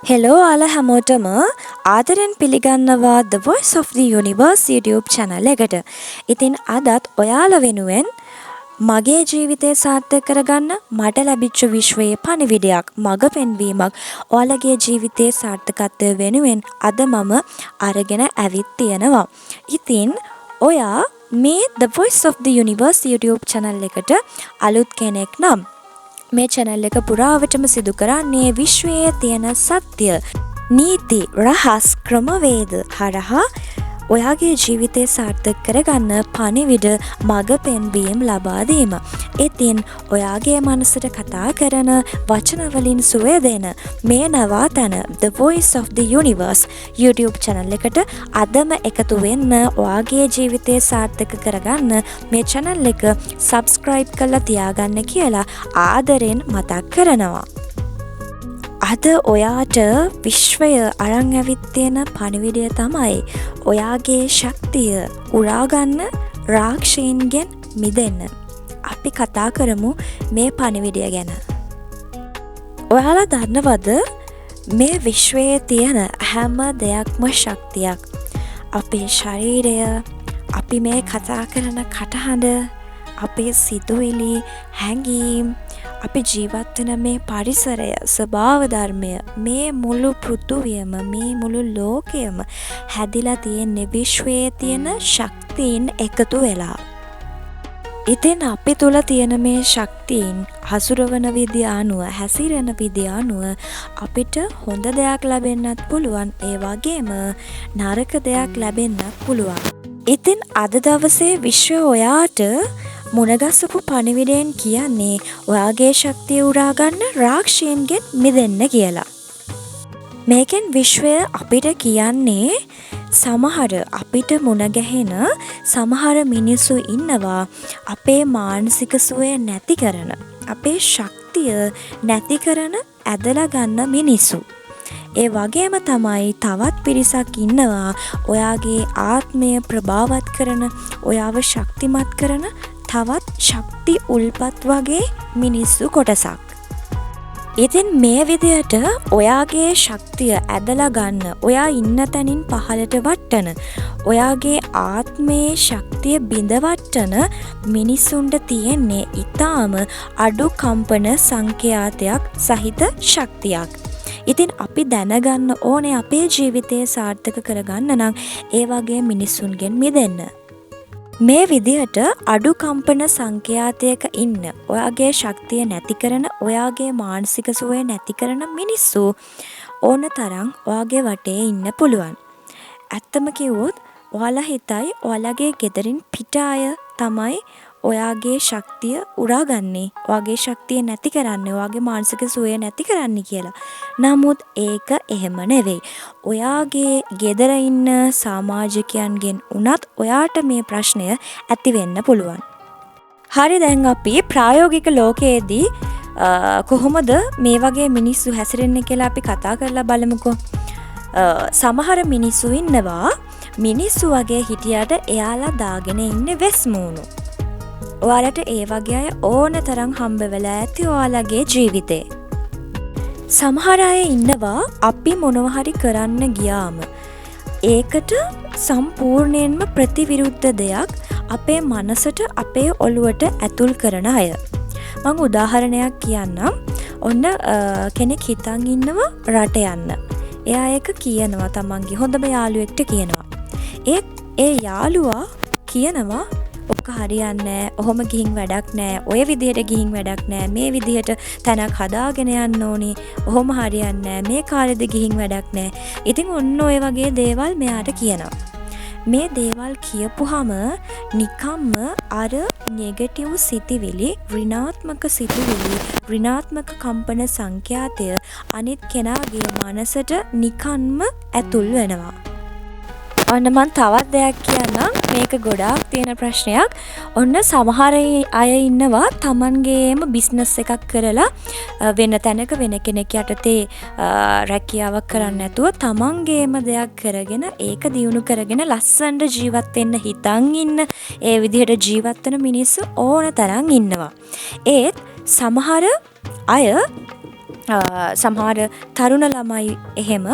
Hello ඔයාලා හැමෝටම ආදරෙන් පිළිගන්නවා The Voice of the Universe YouTube channel එකට. ඉතින් අදත් ඔයාලා වෙනුවෙන් මගේ ජීවිතය සාර්ථක කරගන්න මට ලැබිච්ච විශ්වයේ පණිවිඩයක්, මඟ පෙන්වීමක් ඔයාලගේ ජීවිතයේ සාර්ථකත්වය වෙනුවෙන් අද මම අරගෙන ඇවිත් තියෙනවා. ඉතින් ඔයා මේ The Voice of the Universe YouTube channel එකට අලුත් කෙනෙක් නම් මේ channel එක පුරාවටම සිදු කරන්නේ විශ්වයේ තියෙන සත්‍ය, නීති, රහස්, ක්‍රමවේද හරහා ඔයාගේ ජීවිතය සාර්ථක කරගන්න පණිවිඩ මඟ පෙන්වීම් ලබා දීම. ඉතින් ඔයාගේ මනසට කතා කරන වචන වලින් සුවය දෙන මේ නවාතැන The Voice of the Universe YouTube channel එකට අදම එකතු වෙන්න, ඔයාගේ ජීවිතය සාර්ථක කරගන්න මේ channel එක subscribe කරලා තියාගන්න කියලා ආදරෙන් මතක් කරනවා. අද ඔයාට විශ්වය අරන් ඇවිත් තියෙන පණිවිඩය තමයි ඔයාගේ ශක්තිය උරාගන්න, රාක්ෂීන්ගෙන් මිදෙන්න. අපි කතා කරමු මේ පණිවිඩය ගැන. ඔයාලා දන්නවද මේ විශ්වයේ තියෙන හැම දෙයක්ම ශක්තියක්. අපේ ශරීරය, අපි මේ කතා කරන කටහඬ, අපේ සිතුවිලි, හැඟීම්, අපි ජීවත් වෙන මේ පරිසරය, ස්වභාව ධර්මය, මේ මුළු පෘථුවියම, මේ මුළු ලෝකයම හැදිලා තියෙන්නේ විශ්වයේ තියෙන ශක්තියින් එකතු වෙලා. ඉතින් අපි තුල තියෙන මේ ශක්තියින් හසුරවන විදිය අනුව, හැසිරෙන විදිය අනුව අපිට හොඳ දෙයක් ලැබෙන්නත් පුළුවන්, ඒ වගේම නරක දෙයක් ලැබෙන්නත් පුළුවන්. ඉතින් අද දවසේ විශ්වය ඔයාට මුණගස්සපු පණිවිඩයෙන් කියන්නේ ඔයාගේ ශක්තිය උරාගන්න, රාක්ෂීන්ගෙන් මිදෙන්න කියලා. මේකෙන් විශ්වය අපිට කියන්නේ සමහර අපිට මුණගැහෙන සමහර මිනිස්සු ඉන්නවා අපේ මානසික සුවය නැති කරන, අපේ ශක්තිය නැති කරන, ඇදලා ගන්න මිනිස්සු. ඒ වගේම තමයි තවත් පිරිසක් ඉන්නවා ඔයාගේ ආත්මය ප්‍රභාවත් කරන, ඔයාව ශක්තිමත් කරන තවත් ශක්ති උල්පත් වගේ මිනිස්සු කොටසක්. ඉතින් මේ විදියට ඔයාගේ ශක්තිය ඇදලා ගන්න, ඔයා ඉන්න තැනින් පහළට වට්ටන, ඔයාගේ ආත්මයේ ශක්තිය බිඳවට්ටන මිනිස්සුන්ට තියෙන්නේ ඊටාම අඩු කම්පන සංඛ්‍යාතයක් සහිත ශක්තියක්. ඉතින් අපි දැනගන්න ඕනේ අපේ ජීවිතය සාර්ථක කරගන්න නම් ඒ වගේ මිනිස්සුන්ගෙන් මිදෙන්න. මේ විදිහට අඩු කම්පන සංඛ්‍යාතයක ඉන්න, ඔයාගේ ශක්තිය නැති කරන, ඔයාගේ මානසික සුවය නැති කරන මිනිස්සු ඕන තරම් ඔයාගේ වටේ ඉන්න පුළුවන්. ඇත්තම කිව්වොත් ඔයාලා හිතයි ඔයාලගේ ගෙදරින් පිට අය තමයි ඔයාගේ ශක්තිය උරාගන්නේ, ඔයාගේ ශක්තිය නැති කරන්නේ, ඔයාගේ මානසික සුවය නැති කරන්නේ කියලා. නමුත් ඒක එහෙම නෙවෙයි. ඔයාගේ ගෙදර ඉන්න සමාජිකයන්ගෙන් උනත් ඔයාට මේ ප්‍රශ්නය ඇති වෙන්න පුළුවන්. හරි, දැන් අපි ප්‍රායෝගික ලෝකයේදී කොහොමද මේ වගේ මිනිස්සු හැසිරෙන්නේ කියලා අපි කතා කරලා බලමුකෝ. සමහර මිනිස්සු ඉන්නවා, මිනිස්සු වගේ හිටියට එයාලා දාගෙන ඉන්නේ වෙස් මූණු. ඔයාලට ඒ වගේ අය ඕන තරම් හම්බ වෙලා ඇති ඔයාලගේ ජීවිතේ. සමහර අය ඉන්නවා අපි මොනවා හරි කරන්න ගියාම ඒකට සම්පූර්ණයෙන්ම ප්‍රතිවිරුද්ධ දෙයක් අපේ මනසට, අපේ ඔළුවට ඇතුල් කරන අය. මම උදාහරණයක් කියන්නම්. ඔන්න කෙනෙක් හිතන් ඉන්නවා රට යන්න. එයා ඒක කියනවා තමන්ගේ හොඳම යාළුවෙක්ට කියනවා. ඒ යාළුවා කියනවා ඔක හරියන්නේ නැහැ, ඔහොම ගිහින් වැඩක් නැහැ, ඔය විදිහට ගිහින් වැඩක් නැහැ, මේ විදිහට තැනක් හදාගෙන යන්න ඕනේ, ඔහොම හරියන්නේ නැහැ, මේ කාලෙද ගිහින් වැඩක් නැහැ. ඉතින් ඔන්න ඔය වගේ දේවල් මෙයාට කියනවා. මේ දේවල් කියපුහම නිකම්ම අර නෙගටිව් සිතිවිලි, ඍණාත්මක සිතිවිලි, ඍණාත්මක කම්පන සංඛ්‍යාතය අනිත් කෙනාගේ මනසට නිකන්ම ඇතුල් වෙනවා. ඔන්න මං තවත් දෙයක් කියන්නම්. මේක ගොඩාක් තියෙන ප්‍රශ්නයක්. ඔන්න සමහර අය ඉන්නවා තමන්ගේම බිස්නස් එකක් කරලා වෙන තැනක වෙන කෙනෙක් යටතේ රැකියාවක් කරන්න නැතුව තමන්ගේම දෙයක් කරගෙන ඒක දියුණු කරගෙන ලස්සනට ජීවත් වෙන්න හිතන් ඉන්න, ඒ විදිහට ජීවත් වෙන මිනිස්සු ඕන තරම් ඉන්නවා. ඒත් සමහර අය සමහර තරුණ ළමයි එහෙම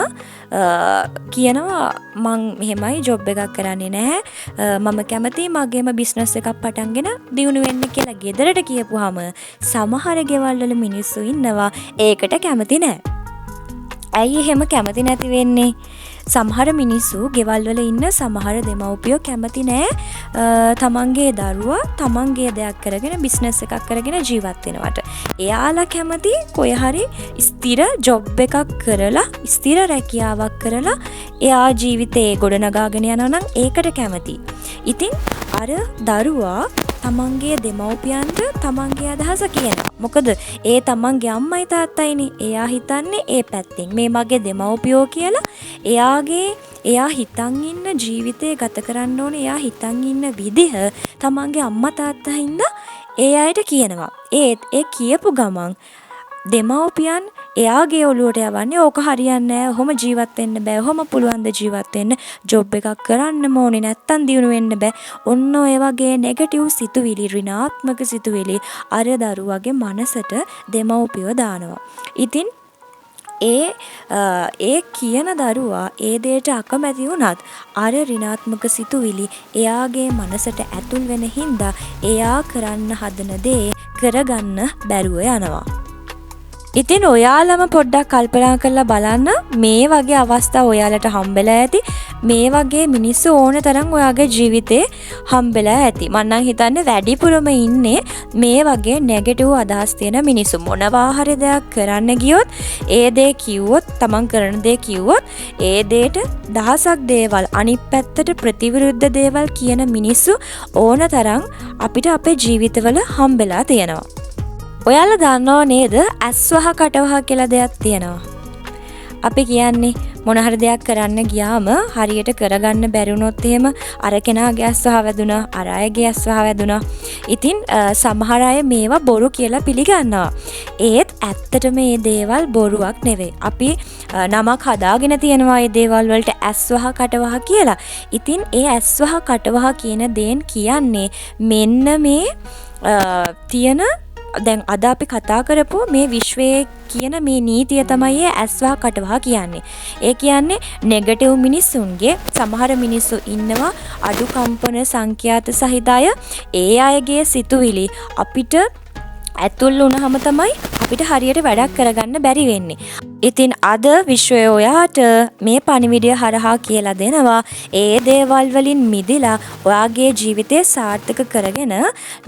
කියනවා මං මෙහෙමයි ජොබ් එකක් කරන්නේ නැහැ. මම කැමතියි මගේම බිස්නස් එකක් පටන්ගෙන දියුණු වෙන්න කියලා ගෙදරට කියපුවාම සමහර ගෙවල් වල මිනිස්සු ඉන්නවා ඒකට කැමති නැහැ. ඇයි එහෙම කැමති නැති වෙන්නේ? සමහර මිනිස්සු ගෙවල් වල ඉන්න සමහර දෙමව්පියෝ කැමති නෑ තමන්ගේ දරුවා තමන්ගේ දෙයක් කරගෙන බිස්නස් එකක් කරගෙන ජීවත් වෙනවට. එයාලා කැමති කොහේ හරි ස්ථිර ජොබ් එකක් කරලා ස්ථිර රැකියාවක් කරලා එයා ජීවිතේ ගොඩනගාගෙන යනවා නම් ඒකට කැමති. ඉතින් අර දරුවා තමන්ගේ දෙමව්පියන්ට තමන්ගේ අදහස කියනවා. මොකද ඒ තමන්ගේ අම්මයි තාත්තයිනේ. එයා හිතන්නේ ඒ පැත්තෙන් මේ මගේ දෙමව්පියෝ කියලා. එයා හිතන් ඉන්න ජීවිතය ගත කරන්න ඕනේ. එයා හිතන් ඉන්න විදිහ තමන්ගේ අම්මා තාත්තා හින්දා ඒ අයට කියනවා. ඒ කියපු ගමන් දෙමව්පියන් එයාගේ ඔළුවට යවන්නේ ඕක හරියන්නේ නැහැ. ඔහොම ජීවත් වෙන්න බෑ. ඔහොම පුළුවන් ද ජීවත් වෙන්න? ජොබ් එකක් කරන්න ඕනේ නැත්තම් දියුණු වෙන්න බෑ. ඔන්න ඔය වගේ නෙගටිව් සිතුවිලි, ඍණාත්මක සිතුවිලි අර දරුවගේ මනසට දෙමව්පියෝ දානවා. ඉතින් ඒ කියන දරුවා ඒ දෙයට අකමැති වුණත් අර ඍණාත්මක සිතුවිලි එයාගේ මනසට ඇතුල් වෙන හින්දා එයා කරන්න හදන දේ කරගන්න බැරුව යනවා. ඉතින් ඔයාලම පොඩ්ඩක් කල්පනා කරලා බලන්න මේ වගේ අවස්ථා ඔයාලට හම්බෙලා ඇති. මේ වගේ මිනිස්සු ඕන තරම් ඔයාගේ ජීවිතේ හම්බෙලා ඇති. මම නම් හිතන්නේ වැඩිපුරම ඉන්නේ මේ වගේ නෙගටිව් අදහස් තියෙන මිනිස්සු. මොනවා හරි දෙයක් කරන්න ගියොත් ඒ දේ කිව්වොත් තමන් කරන දේ කිව්වොත් ඒ දේට දහසක් දේවල් අනිත් පැත්තට ප්‍රතිවිරුද්ධ දේවල් කියන මිනිස්සු ඕන තරම් අපිට අපේ ජීවිතවල හම්බෙලා තියෙනවා. ඔයාලා දන්නව නේද ඇස්වහ කටවහ කියලා දෙයක් තියෙනවා. අපි කියන්නේ මොන හරි දෙයක් කරන්න ගියාම හරියට කරගන්න බැරි වුණොත් එහෙම අර කෙනාගේ ඇස්වහ වැදුනා, අර අයගේ ඇස්වහ වැදුනා. ඉතින් සමහර අය මේවා බොරු කියලා පිළිගන්නවා. ඒත් ඇත්තට මේ දේවල් බොරුවක් නෙවෙයි. අපි නමක් හදාගෙන තියෙනවා මේ දේවල් වලට ඇස්වහ කටවහ කියලා. ඉතින් ඒ ඇස්වහ කටවහ කියන දේන් කියන්නේ මෙන්න මේ තියෙන දැන් අද අපි කතා කරපු මේ විශ්වයේ කියන මේ නීතිය තමයි ඇස්වහ කටවහ කියන්නේ. ඒ කියන්නේ නෙගටිව් මිනිස්සුන්ගේ සමහර මිනිස්සු ඉන්නවා අඩු කම්පන සංඛ්‍යාත සහිත අය. ඒ අයගේ සිතුවිලි අපිට ඇතුල් වුණාම තමයි අපිට හරියට වැඩක් කරගන්න බැරි වෙන්නේ. ඉතින් අද විශ්වය ඔයාට මේ පණිවිඩය හරහා කියලා දෙනවා ඒ දේවල් වලින් මිදලා ඔයාගේ ජීවිතය සාර්ථක කරගෙන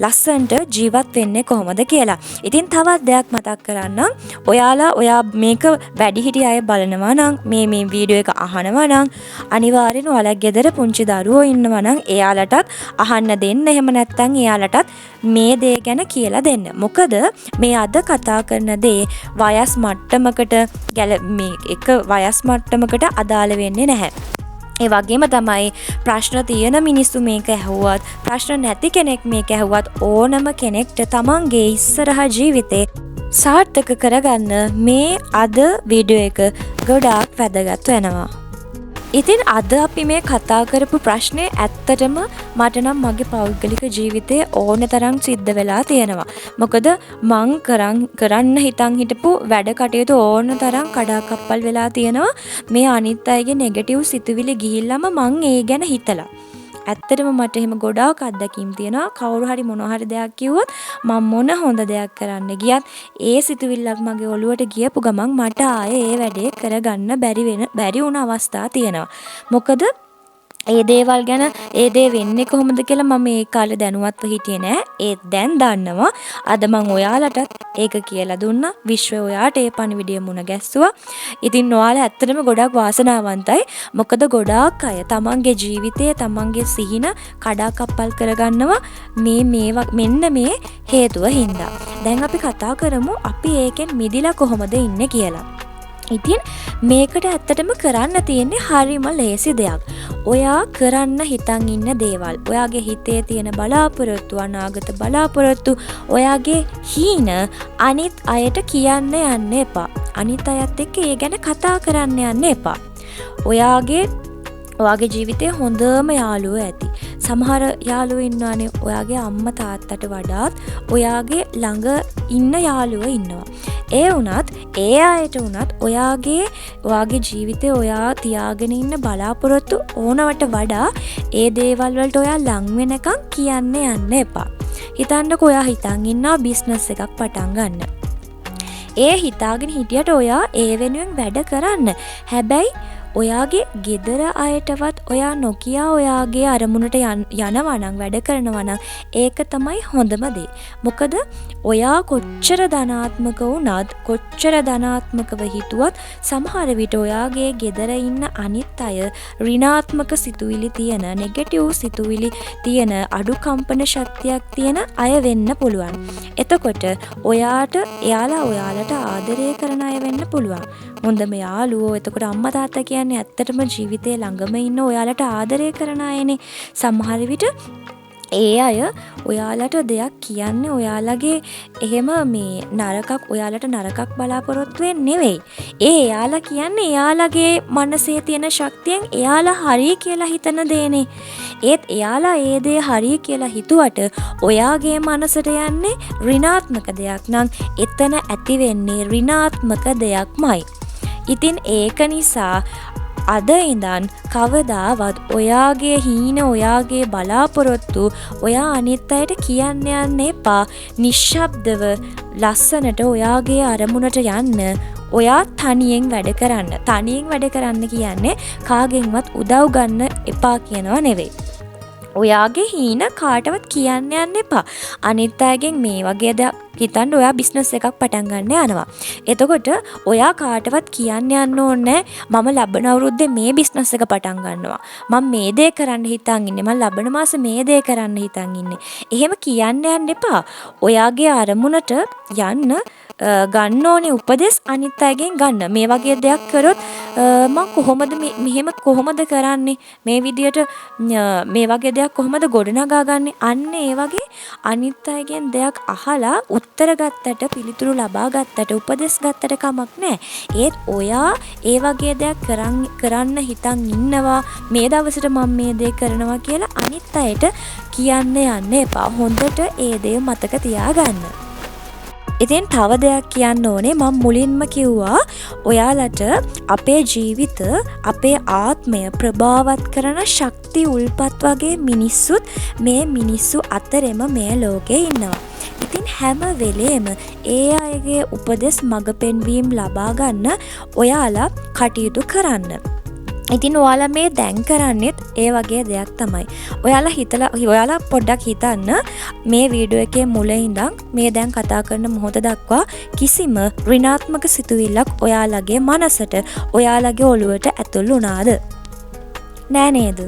ලස්සනට ජීවත් වෙන්නේ කොහොමද කියලා. ඉතින් තවත් දෙයක් මතක් කරන්නම්. ඔයා මේක වැඩිහිටි අය බලනවා නම් මේ වීඩියෝ එක අහනවා නම් අනිවාර්යෙන් ඔයාලා ගෙදර පුංචි දරුවෝ ඉන්නවා නම් එයාලටත් අහන්න දෙන්න. එහෙම නැත්නම් එයාලටත් මේ දේ ගැන කියලා දෙන්න. මොකද මේ අද කතා කරන දේ වයස් මට්ටමකට මේ එක වයස් මට්ටමකට අදාළ වෙන්නේ නැහැ. ඒ වගේම තමයි ප්‍රශ්න තියෙන මිනිස්සු මේක ඇහුවත් ප්‍රශ්න නැති කෙනෙක් මේක ඇහුවත් ඕනම කෙනෙක්ට තමන්ගේ ඉස්සරහා ජීවිතේ සාර්ථක කරගන්න මේ අද වීඩියෝ එක ගොඩාක් වැදගත් වෙනවා. ඉතින් අද අපි මේ කතා කරපු ප්‍රශ්නේ ඇත්තටම මට නම් මගේ පෞද්ගලික ජීවිතයේ ඕන තරම් සිද්ධ වෙලා තියෙනවා. මොකද මං කරන්න හිතන් හිටපු වැඩ කටයුතු ඕන තරම් කඩාකප්පල් වෙලා තියෙනවා. මේ අනිත් අයගේ නෙගටිව් සිතුවිලි ගිහිල්ලාම මං ඒ ගැන හිතලා. ඇත්තටම මට එහෙම ගොඩාක් අත්දැකීම් තියෙනවා. කවුරු හරි මොනවා හරි දෙයක් කිව්වොත් මම මොන හොඳ දෙයක් කරන්න ගියත් ඒ සිතුවිල්ලක් මගේ ඔළුවට ගියපු ගමන් මට ආයේ ඒ වැඩේ කරගන්න බැරි වුණ අවස්ථා තියෙනවා. මොකද ඒ දේවල් ගැන ඒ දේ වෙන්නේ කොහොමද කියලා මම ඒ කාලේ දැනුවත්ව හිටියේ නෑ. ඒත් දැන් දන්නවා. අද මම ඔයාලටත් ඒක කියලා දුන්නා. විශ්වය ඔයාට ඒ පණිවිඩය මුණ ගැස්සුවා. ඉතින් ඔයාලා ඇත්තටම ගොඩක් වාසනාවන්තයි. මොකද ගොඩාක් අය තමන්ගේ ජීවිතයේ තමන්ගේ සිහින කඩාකප්පල් කරගන්නවා මෙන්න මේ හේතුව හින්දා. දැන් අපි කතා කරමු අපි ඒකෙන් මිදිලා කොහොමද ඉන්නේ කියලා. ඉතින් මේකට ඇත්තටම කරන්න තියෙන්නේ හරිම ලේසි දෙයක්. ඔයා කරන්න හිතන් ඉන්න දේවල්, ඔයාගේ හිතේ තියෙන බලාපොරොත්තු, අනාගත බලාපොරොත්තු, ඔයාගේ හීන අනිත් අයට කියන්න යන්න එපා. අනිත් අයත් එක්ක ඒ ගැන කතා කරන්න යන්න එපා. ඔයාගේ ජීවිතේ හොඳම යාළුවෝ ඇති. සමහර යාළුවෝ ඉන්නවානේ ඔයාගේ අම්මා තාත්තට වඩාත් ඔයාගේ ළඟ ඉන්න යාළුවෝ ඉන්නවා. ඒ වුණත් ඒ අයට වුණත් ඔයාගේ ජීවිතේ ඔයා තියාගෙන ඉන්න බලාපොරොත්තු ඕනවට වඩා ඒ දේවල් වලට ඔයා ලං වෙනකන් කියන්න යන්න එපා. හිතන්නකෝ ඔයා හිතන් ඉන්නවා බිස්නස් එකක් පටන් ගන්න. ඒ හිතාගෙන හිටියට ඔයා ඒ වෙනුවෙන් වැඩ කරන්න. හැබැයි ඔයාගේ ගෙදර අයටවත් ඔයා නොකියා ඔයාගේ අරමුණට යනවා නම් වැඩ කරනවා නම් ඒක තමයි හොඳම දේ. මොකද ඔයා කොච්චර ධනාත්මක වුණත් කොච්චර ධනාත්මකව හිතුවත් සමහර විට ඔයාගේ ගෙදර ඉන්න අනිත් අය ඍණාත්මක සිතුවිලි තියෙන, නෙගටිව් සිතුවිලි තියෙන, අඩු කම්පන ශක්තියක් තියෙන අය වෙන්න පුළුවන්. එතකොට එයාලා ඔයාලට ආදරය කරන අය වෙන්න පුළුවන්. හොඳම යාළුවෝ එතකොට අම්මා තාත්තා කියන්නේ ඇත්තටම ජීවිතේ ළඟම ඉන්න ඔයාලට ආදරය කරන අයනේ. සමහර විට ඒ අය ඔයාලට දෙයක් කියන්නේ ඔයාලගේ එහෙම මේ ඔයාලට නරකක් බලාපොරොත්තු වෙන්නේ නෙවෙයි. එයාලා කියන්නේ එයාලගේ මනසේ තියෙන ශක්තියෙන් එයාලා හරි කියලා හිතන දේනේ. ඒත් එයාලා ඒ දේ හරි කියලා හිතුවට ඔයාගේ මනසට යන්නේ ඍණාත්මක දෙයක් නම් එතන ඇති වෙන්නේ ඍණාත්මක දෙයක්මයි. ඉතින් ඒක නිසා අද ඉඳන් කවදාවත් ඔයාගේ හීන ඔයාගේ බලාපොරොත්තු ඔයා අනිත් අයට කියන්න යන්න එපා. නිශ්ශබ්දව ලස්සනට ඔයාගේ අරමුණට යන්න. ඔයා තනියෙන් වැඩ කරන්න. තනියෙන් වැඩ කරන්න කියන්නේ කාගෙන්වත් උදව් ගන්න එපා කියනවා නෙවෙයි. ඔයාගේ හීන කාටවත් කියන්න යන්න එපා. අනිත් අයගෙන් මේ වගේ දෙයක් හිතන්න ඔයා බිස්නස් එකක් පටන් ගන්න යනවා. එතකොට ඔයා කාටවත් කියන්න යන්න ඕනේ මම ලබන අවුරුද්දේ මේ බිස්නස් එක පටන් ගන්නවා. මම මේ දේ කරන්න හිතන් ඉන්නේ. මම ලබන මාසේ මේ දේ කරන්න හිතන් ඉන්නේ. එහෙම කියන්න යන්න එපා. ඔයාගේ අරමුණට යන්න ගන්න ඕනේ උපදෙස් අනිත් අයගෙන් ගන්න. මේ වගේ දෙයක් කරොත් මම මෙහෙම කොහොමද කරන්නේ? මේ විදියට මේ වගේ දෙයක් කොහොමද ගොඩනගා ගන්නේ? අන්න ඒ වගේ අනිත් අයගෙන් දෙයක් අහලා උත්තර ගත්තට පිළිතුරු ලබා ගත්තට උපදෙස් ගත්තට කමක් නැහැ. ඒත් ඔයා ඒ වගේ දෙයක් කරන්න හිතන් ඉන්නවා මේ දවසට මම මේ දේ කරනවා කියලා අනිත් අයට කියන්න යන්න එපා. හොඳට ඒ දේ මතක තියාගන්න. ඉතින් තව දෙයක් කියන්න ඕනේ. මම මුලින්ම කිව්වා ඔයාලට අපේ ජීවිත අපේ ආත්මය ප්‍රභාවත් කරන ශක්ති උල්පත් වගේ මිනිස්සුත් මේ මිනිස්සු අතරෙම මේ ලෝකේ ඉන්නවා. ඉතින් හැම වෙලේම ඒ අයගේ උපදෙස් මඟ පෙන්වීම් ලබා ගන්න ඔයාලා කටයුතු කරන්න. ඉතින් ඔයාලා මේ දැන් කරන්නෙත් ඒ වගේ දෙයක් තමයි. ඔයාලා පොඩ්ඩක් හිතන්න මේ වීඩියෝ එකේ මුල ඉඳන් මේ දැන් කතා කරන මොහොත දක්වා කිසිම ඍණාත්මක සිතුවිල්ලක් ඔයාලගේ මනසට ඔයාලගේ ඔළුවට ඇතුල් වුණාද? නෑ නේද?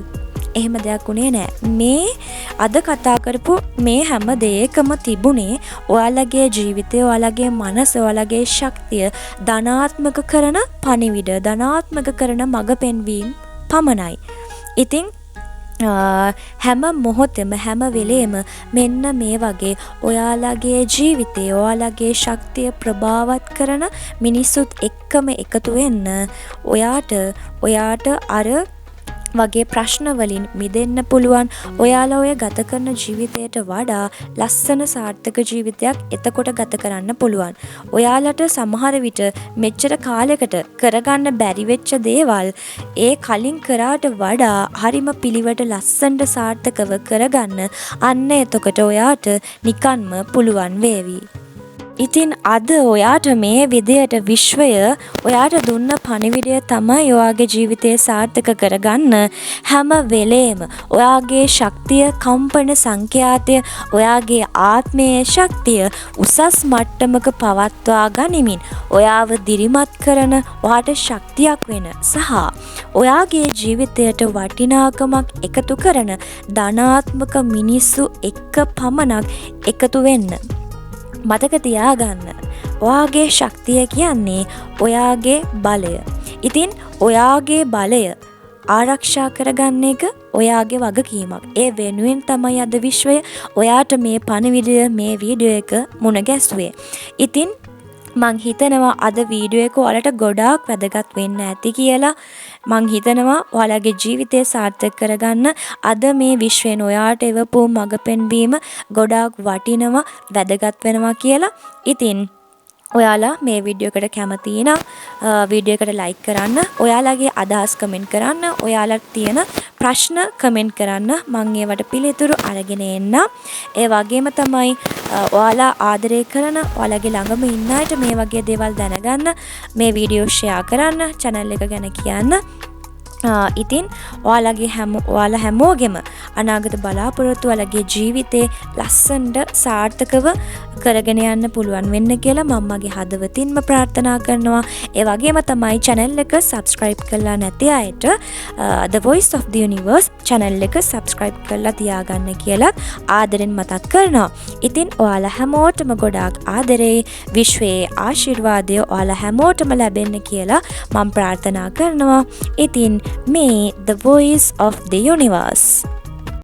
එහෙම දෙයක් උනේ නෑ. මේ අද කතා කරපු මේ හැම දෙයකම තිබුණේ ඔයාලගේ ජීවිතය, ඔයාලගේ මනස, ඔයාලගේ ශක්තිය ධනාත්මක කරන පණිවිඩ, ධනාත්මක කරන මඟ පෙන්වීම පමණයි. ඉතින් හැම මොහොතෙම හැම වෙලේම මෙන්න මේ වගේ ඔයාලගේ ජීවිතේ ඔයාලගේ ශක්තිය ප්‍රභාවත් කරන මිනිස්සුත් එක්කම එකතු වෙන්න ඔයාට අර වගේ ප්‍රශ්න වලින් මිදෙන්න පුළුවන්. ඔයාලා ඔය ගත කරන ජීවිතයට වඩා ලස්සන සාර්ථක ජීවිතයක් එතකොට ගත කරන්න පුළුවන්. ඔයාලට සමහර විට මෙච්චර කාලයකට කරගන්න බැරි වෙච්ච දේවල් ඒ කලින් කරාට වඩා හරිම පිළිවෙට ලස්සනට සාර්ථකව කරගන්න අන්න එතකොට ඔයාට නිකන්ම පුළුවන් වේවි. ඉතින් අද ඔයාට මේ විදියට විශ්වය ඔයාට දුන්න පණිවිඩය තමයි ඔයාගේ ජීවිතය සාර්ථක කරගන්න හැම වෙලේම ඔයාගේ ශක්තිය, කම්පන සංඛ්‍යාතය, ඔයාගේ ආත්මයේ ශක්තිය උසස් මට්ටමක පවත්වා ගනිමින් ඔයාව දිරිමත් කරන, ඔයාට ශක්තියක් වෙන සහ ඔයාගේ ජීවිතයට වටිනාකමක් එකතු කරන ධනාත්මක මිනිස්සු එක්ක පමණක් එකතු වෙන්න. මතක තියාගන්න. ඔයාගේ ශක්තිය කියන්නේ ඔයාගේ බලය. ඉතින් ඔයාගේ බලය ආරක්ෂා කරගන්න එක ඔයාගේ වගකීමක්. ඒ වෙනුවෙන් තමයි අද විශ්වය ඔයාට මේ පණිවිඩය මේ වීඩියෝ එක මුණ ගැසුවේ. ඉතින් මං හිතනවා අද වීඩියෝ එක ඔයාලට ගොඩාක් වැදගත් වෙන්න ඇති කියලා. මං හිතනවා ඔයාලගේ ජීවිතය සාර්ථක කරගන්න අද මේ විශ්වයෙන් ඔයාට එවපු මඟ පෙන්වීම ගොඩාක් වටිනවා, වැදගත් වෙනවා කියලා. ඉතින් ඔයාලා මේ වීඩියෝ එකට කැමති නම් වීඩියෝ එකට ලයික් කරන්න, ඔයාලගේ අදහස් කමෙන්ට් කරන්න, ඔයාලට තියෙන ප්‍රශ්න කමෙන්ට් කරන්න. මම ඒවට පිළිතුරු අරගෙන එන්නම්. ඒ වගේම තමයි ඔයාලා ආදරය කරන ඔයාලගේ ළඟම ඉන්න අයට මේ වගේ දේවල් දැනගන්න මේ වීඩියෝ ෂෙයා කරන්න, channel එක ගැන කියන්න. ඉතින් ඔයාලා හැමෝගෙම අනාගත බලාපොරොත්තු ඔයාලගේ ජීවිතේ ලස්සනට සාර්ථකව කරගෙන යන්න පුළුවන් වෙන්න කියලා මම මගේ හදවතින්ම ප්‍රාර්ථනා කරනවා. ඒ වගේම තමයි channel එක subscribe කරලා නැති අයට The Voice of the Universe channel එක subscribe කරලා තියාගන්න කියලා ආදරෙන් මතක් කරනවා. ඉතින් ඔයාලා හැමෝටම ගොඩාක් ආදරේ, විශ්වයේ ආශිර්වාදය ඔයාලා හැමෝටම ලැබෙන්න කියලා මම ප්‍රාර්ථනා කරනවා. ඉතින් මේ The Voice of the Universe